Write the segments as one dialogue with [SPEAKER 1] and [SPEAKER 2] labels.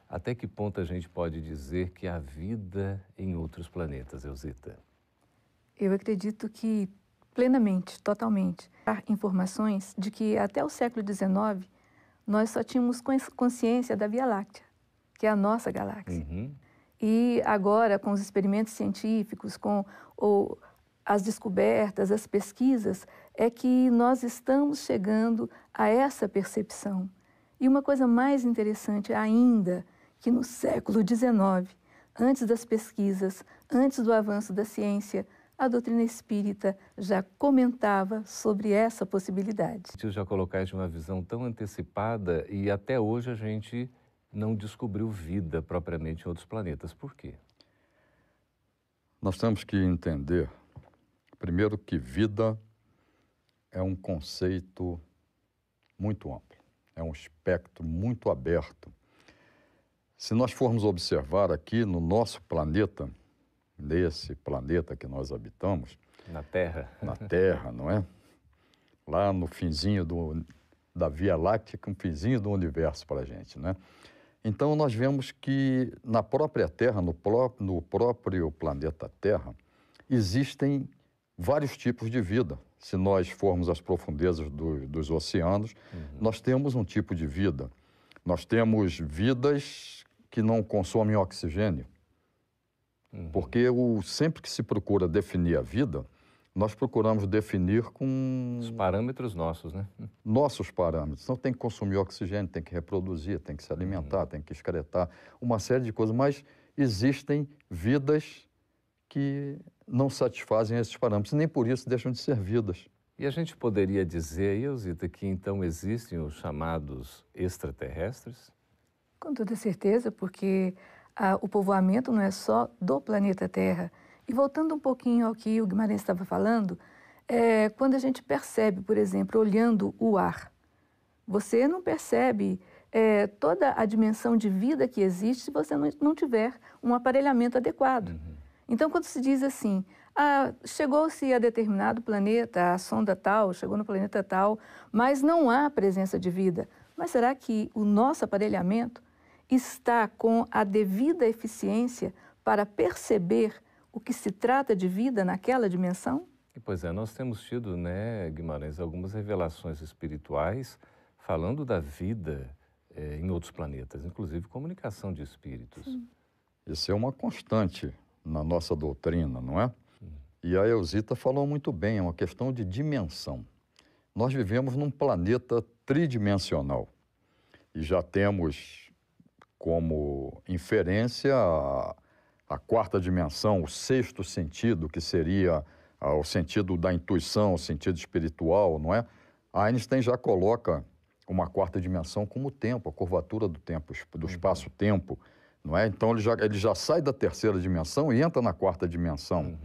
[SPEAKER 1] Até que ponto a gente pode dizer que há vida em outros planetas, Elzita?
[SPEAKER 2] Eu acredito que plenamente, totalmente. Há informações de que até o século XIX nós só tínhamos consciência da Via Láctea, que é a nossa galáxia.
[SPEAKER 1] Uhum.
[SPEAKER 2] E agora, com os experimentos científicos, com as descobertas, as pesquisas, é que nós estamos chegando a essa percepção. E uma coisa mais interessante ainda, que no século XIX, antes das pesquisas, antes do avanço da ciência, a doutrina espírita já comentava sobre essa possibilidade.
[SPEAKER 1] Eu já colocar de uma visão tão antecipada e até hoje a gente não descobriu vida propriamente em outros planetas. Por quê?
[SPEAKER 3] Nós temos que entender, primeiro, que vida é um conceito muito amplo, é um espectro muito aberto. Se nós formos observar aqui no nosso planeta, nesse planeta que nós habitamos...
[SPEAKER 1] Na Terra.
[SPEAKER 3] Na Terra, não é? Lá no finzinho da Via Láctea, que é um finzinho do universo para a gente, né? Então, nós vemos que na própria Terra, no próprio planeta Terra, existem vários tipos de vida. Se nós formos às profundezas dos oceanos, nós temos um tipo de vida. Nós temos vidas que não consomem oxigênio. Porque sempre que se procura definir a vida, nós procuramos definir com...
[SPEAKER 1] Os parâmetros nossos, né?
[SPEAKER 3] Nossos parâmetros. Então tem que consumir oxigênio, tem que reproduzir, tem que se alimentar, tem que excretar, uma série de coisas. Mas existem vidas que não satisfazem esses parâmetros, nem por isso deixam de ser vidas.
[SPEAKER 1] E a gente poderia dizer, Elzita, que então existem os chamados extraterrestres?
[SPEAKER 2] Com toda certeza, porque o povoamento não é só do planeta Terra. E voltando um pouquinho ao que o Guimarães estava falando, quando a gente percebe, por exemplo, olhando o ar, você não percebe toda a dimensão de vida que existe se você não tiver um aparelhamento adequado. Então, quando se diz assim, chegou-se a determinado planeta, a sonda tal, chegou no planeta tal, mas não há presença de vida. Mas será que o nosso aparelhamento está com a devida eficiência para perceber o que se trata de vida naquela dimensão?
[SPEAKER 1] Pois é, nós temos tido, né, Guimarães, algumas revelações espirituais falando da vida em outros planetas, inclusive comunicação de espíritos.
[SPEAKER 2] Sim.
[SPEAKER 3] Isso é uma constante na nossa doutrina, não é? E a Elzita falou muito bem, é uma questão de dimensão. Nós vivemos num planeta tridimensional e já temos como inferência a quarta dimensão, o sexto sentido, que seria o sentido da intuição, o sentido espiritual, não é? Einstein já coloca uma quarta dimensão como o tempo, a curvatura do tempo, do espaço-tempo, não é? Então ele já sai da terceira dimensão e entra na quarta dimensão,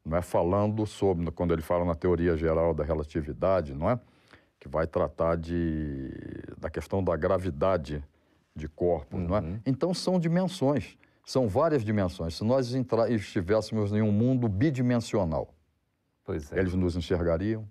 [SPEAKER 3] não é? Falando sobre, quando ele fala na teoria geral da relatividade, não é? Que vai tratar da questão da gravidade de corpos, não é? Então são dimensões, são várias dimensões. Se nós estivéssemos em um mundo bidimensional,
[SPEAKER 1] pois é,
[SPEAKER 3] eles nos enxergariam?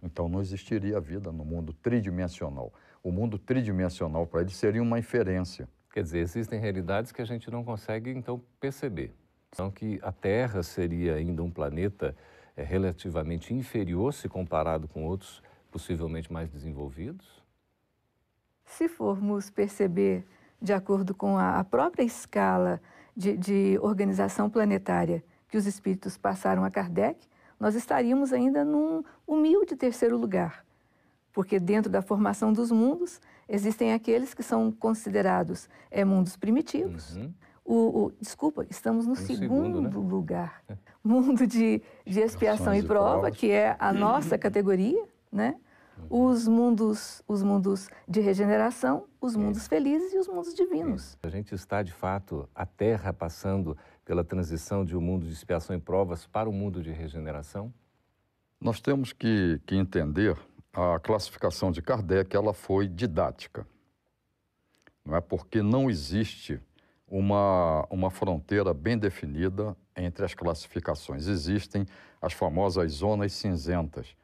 [SPEAKER 3] Então não existiria vida no mundo tridimensional. O mundo tridimensional para eles seria uma inferência.
[SPEAKER 1] Quer dizer, existem realidades que a gente não consegue então perceber. Então que a Terra seria ainda um planeta relativamente inferior se comparado com outros possivelmente mais desenvolvidos?
[SPEAKER 2] Se formos perceber, de acordo com a própria escala de organização planetária que os espíritos passaram a Kardec, nós estaríamos ainda num humilde terceiro lugar. Porque dentro da formação dos mundos, existem aqueles que são considerados mundos primitivos. Desculpa, estamos no segundo né? lugar. Mundo de expiação e prova, que é a nossa categoria, né? Os mundos de regeneração, os mundos felizes e os mundos divinos.
[SPEAKER 1] A gente está, de fato, a Terra passando pela transição de um mundo de expiação e provas para um mundo de regeneração?
[SPEAKER 3] Nós temos que entender a classificação de Kardec, ela foi didática. Não é porque não existe uma fronteira bem definida entre as classificações. Existem as famosas zonas cinzentas.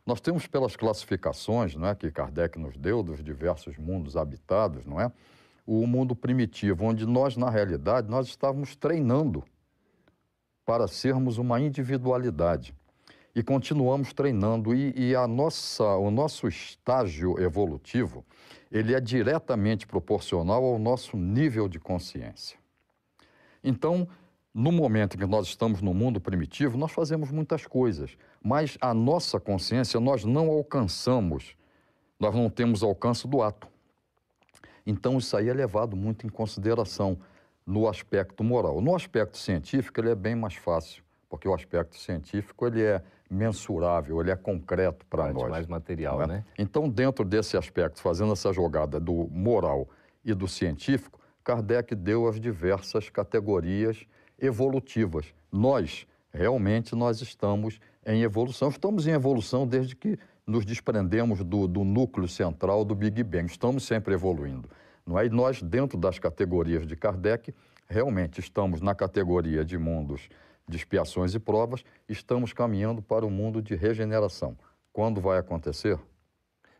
[SPEAKER 3] Nós temos pelas classificações, não é, que Kardec nos deu dos diversos mundos habitados, não é? o mundo primitivo, onde nós, na realidade, nós estávamos treinando para sermos uma individualidade. E continuamos treinando, e o nosso estágio evolutivo, ele é diretamente proporcional ao nosso nível de consciência. Então, no momento em que nós estamos no mundo primitivo, nós fazemos muitas coisas, mas a nossa consciência nós não alcançamos, nós não temos alcance do ato. Então, isso aí é levado muito em consideração no aspecto moral. No aspecto científico, ele é bem mais fácil, porque o aspecto científico ele é mensurável, ele é concreto para nós.
[SPEAKER 1] Mais material, né?
[SPEAKER 3] Então, dentro desse aspecto, fazendo essa jogada do moral e do científico, Kardec deu as diversas categorias evolutivas. Nós, realmente, nós estamos em evolução. Estamos em evolução desde que nos desprendemos do núcleo central do Big Bang. Estamos sempre evoluindo. Não é? E nós, dentro das categorias de Kardec, realmente estamos na categoria de mundos de expiações e provas, estamos caminhando para o mundo de regeneração. Quando vai acontecer?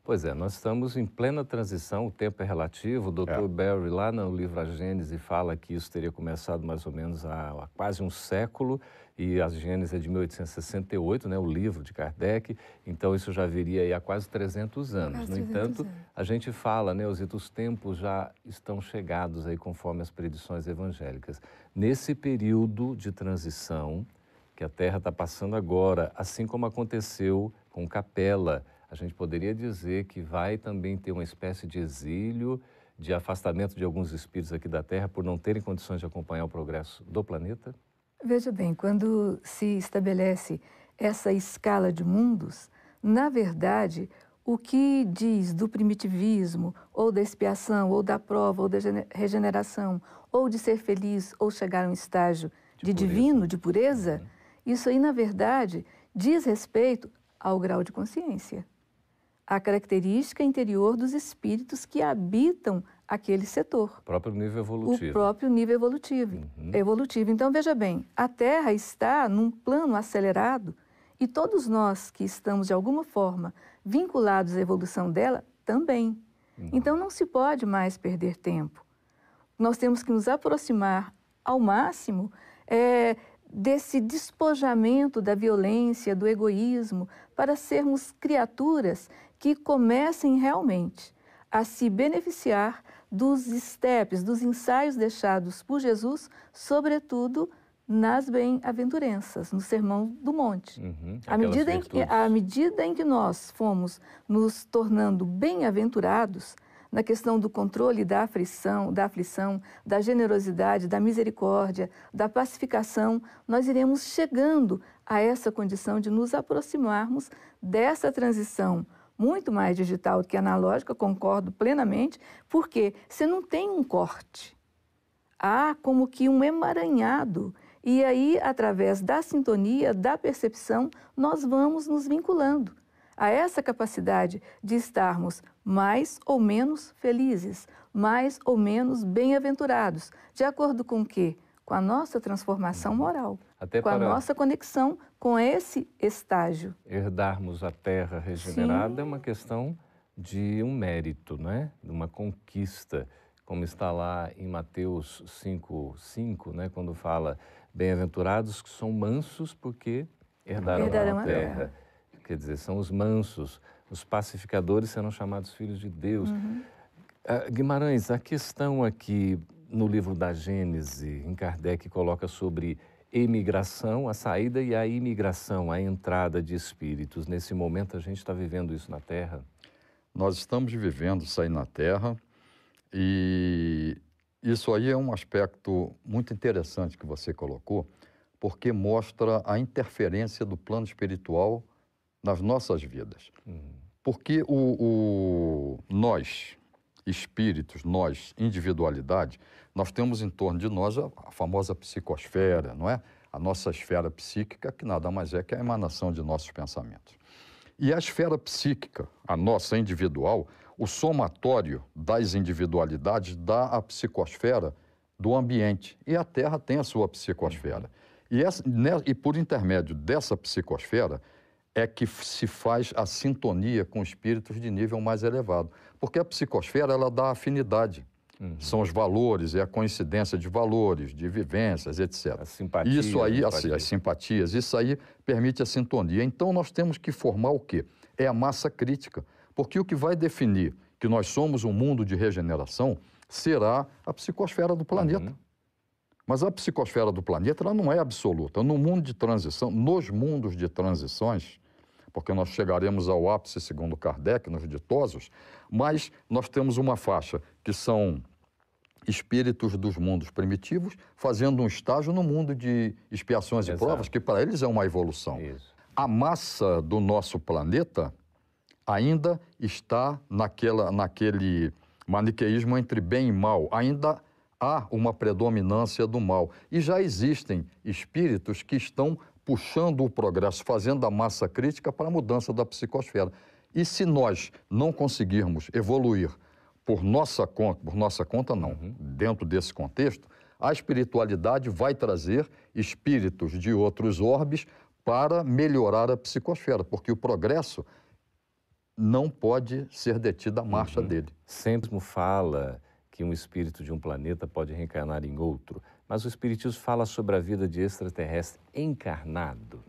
[SPEAKER 1] Pois é, nós estamos em plena transição, o tempo é relativo. O Dr. Barry, lá no livro A Gênese, fala que isso teria começado mais ou menos há quase um século, e a Gênese é de 1868, né, o livro de Kardec, então isso já viria aí há quase 300 anos. No entanto, a gente fala, né, Osito, os tempos já estão chegados aí conforme as predições evangélicas. Nesse período de transição que a Terra está passando agora, assim como aconteceu com Capela, a gente poderia dizer que vai também ter uma espécie de exílio, de afastamento de alguns espíritos aqui da Terra por não terem condições de acompanhar o progresso do planeta?
[SPEAKER 2] Veja bem, quando se estabelece essa escala de mundos, na verdade, o que diz do primitivismo, ou da expiação, ou da prova, ou da regeneração, ou de ser feliz, ou chegar a um estágio de divino, de pureza, isso aí, na verdade, diz respeito ao grau de consciência, a característica interior dos espíritos que habitam aquele setor.
[SPEAKER 1] O próprio nível evolutivo.
[SPEAKER 2] O próprio nível evolutivo. Então, veja bem, a Terra está num plano acelerado e todos nós que estamos, de alguma forma, vinculados à evolução dela, também. Então, não se pode mais perder tempo. Nós temos que nos aproximar ao máximo desse despojamento da violência, do egoísmo, para sermos criaturas que comecem realmente a se beneficiar dos steps, dos ensaios deixados por Jesus, sobretudo nas bem-aventuranças, no Sermão do Monte. À medida em que nós fomos nos tornando bem-aventurados, na questão do controle da aflição, da generosidade, da misericórdia, da pacificação, nós iremos chegando a essa condição de nos aproximarmos dessa transição muito mais digital do que analógica, concordo plenamente, porque você não tem um corte, há como que um emaranhado, e aí, através da sintonia, da percepção, nós vamos nos vinculando a essa capacidade de estarmos mais ou menos felizes, mais ou menos bem-aventurados, de acordo com o quê? Com a nossa transformação moral, com a nossa conexão com esse estágio.
[SPEAKER 1] Herdarmos a Terra regenerada é uma questão de um mérito, né? De uma conquista, como está lá em Mateus 5:5, né? Quando fala, bem-aventurados que são mansos porque herdarão a terra. Quer dizer, são os mansos, os pacificadores serão chamados filhos de Deus. Guimarães, a questão aqui no livro da Gênese, em Kardec coloca sobre emigração, a saída e a imigração, a entrada de espíritos. Nesse momento a gente está vivendo isso na Terra?
[SPEAKER 3] Nós estamos vivendo isso aí na Terra, e isso aí é um aspecto muito interessante que você colocou, porque mostra a interferência do plano espiritual nas nossas vidas. Porque nós, espíritos, nós, individualidade, nós temos em torno de nós a famosa psicosfera, não é? A nossa esfera psíquica, que nada mais é que a emanação de nossos pensamentos. E a esfera psíquica, a nossa individual, o somatório das individualidades dá a psicosfera do ambiente. E a Terra tem a sua psicosfera. E por intermédio dessa psicosfera é que se faz a sintonia com espíritos de nível mais elevado. Porque a psicosfera, ela dá afinidade. São os valores, é a coincidência de valores, de vivências, etc.
[SPEAKER 1] As simpatias.
[SPEAKER 3] Isso aí, assim, as simpatias, isso aí permite a sintonia. Então, nós temos que formar o quê? É a massa crítica. Porque o que vai definir que nós somos um mundo de regeneração será a psicosfera do planeta. Mas a psicosfera do planeta ela não é absoluta. No mundo de transição, nos mundos de transições, porque nós chegaremos ao ápice, segundo Kardec, nos ditosos, mas nós temos uma faixa que são espíritos dos mundos primitivos fazendo um estágio no mundo de expiações e provas, que para eles é uma evolução.
[SPEAKER 1] Isso.
[SPEAKER 3] A massa do nosso planeta ainda está naquele maniqueísmo entre bem e mal, ainda há uma predominância do mal. E já existem espíritos que estão puxando o progresso, fazendo a massa crítica para a mudança da psicosfera. E se nós não conseguirmos evoluir por nossa conta não, dentro desse contexto, a espiritualidade vai trazer espíritos de outros orbes para melhorar a psicosfera, porque o progresso não pode ser detido à marcha dele.
[SPEAKER 1] Sempre fala que um espírito de um planeta pode reencarnar em outro, mas o Espiritismo fala sobre a vida de extraterrestre encarnado.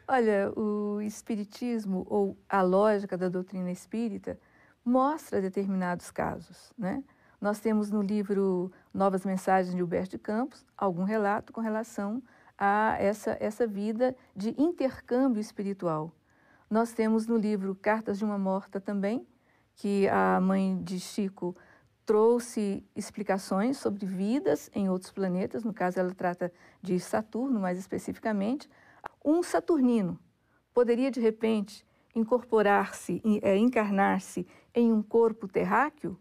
[SPEAKER 2] Olha, o Espiritismo, ou a lógica da doutrina espírita, mostra determinados casos, né? Nós temos no livro Novas Mensagens de Humberto de Campos algum relato com relação a essa vida de intercâmbio espiritual. Nós temos no livro Cartas de uma Morta também, que a mãe de Chico trouxe explicações sobre vidas em outros planetas, no caso ela trata de Saturno mais especificamente. Um saturnino poderia de repente incorporar-se, encarnar-se em um corpo terráqueo?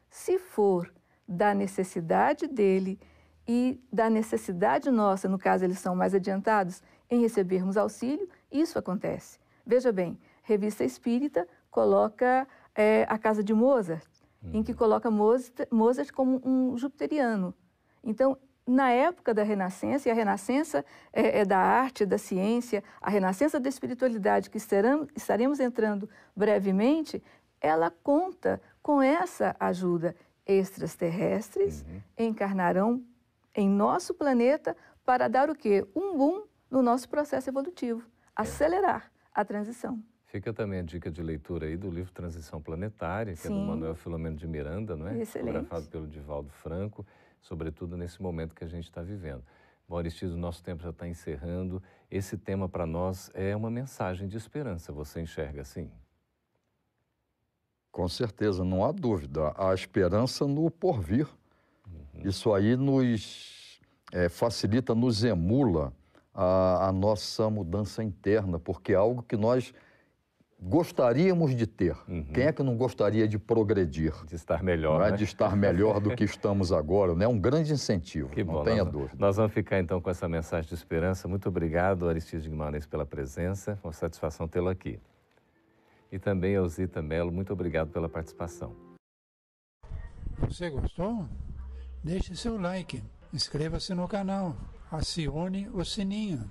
[SPEAKER 2] Se for da necessidade dele e da necessidade nossa, no caso eles são mais adiantados, em recebermos auxílio, isso acontece. Veja bem, Revista Espírita coloca a casa de Mozart, em que coloca Mozart como um jupiteriano. Então, na época da Renascença, e a Renascença é da arte, da ciência, a Renascença da espiritualidade, que estaremos entrando brevemente, ela conta com essa ajuda. Extraterrestres encarnarão em nosso planeta para dar o quê? Um boom no nosso processo evolutivo, acelerar a transição.
[SPEAKER 1] Fica também a dica de leitura aí do livro Transição Planetária, que é do Manuel Filomeno de Miranda, não é?
[SPEAKER 2] Excelente.
[SPEAKER 1] Fotografado pelo Divaldo Franco, sobretudo nesse momento que a gente está vivendo. Bom, Aristides, o nosso tempo já está encerrando. Esse tema para nós é uma mensagem de esperança. Você enxerga assim?
[SPEAKER 3] Com certeza, não há dúvida. Há esperança no porvir. Isso aí nos facilita, nos emula a nossa mudança interna, porque é algo que nós gostaríamos de ter. Quem é que não gostaria de progredir?
[SPEAKER 1] De estar melhor,
[SPEAKER 3] né?
[SPEAKER 1] né?
[SPEAKER 3] De estar melhor do que estamos agora, né? Um grande incentivo,
[SPEAKER 1] que bom,
[SPEAKER 3] não tenha dúvida.
[SPEAKER 1] Nós vamos ficar então com essa mensagem de esperança. Muito obrigado, Aristides Guimarães, pela presença. Uma satisfação tê-lo aqui. E também a Zita Mello, muito obrigado pela participação.
[SPEAKER 4] Você gostou? Deixe seu like, inscreva-se no canal, acione o sininho.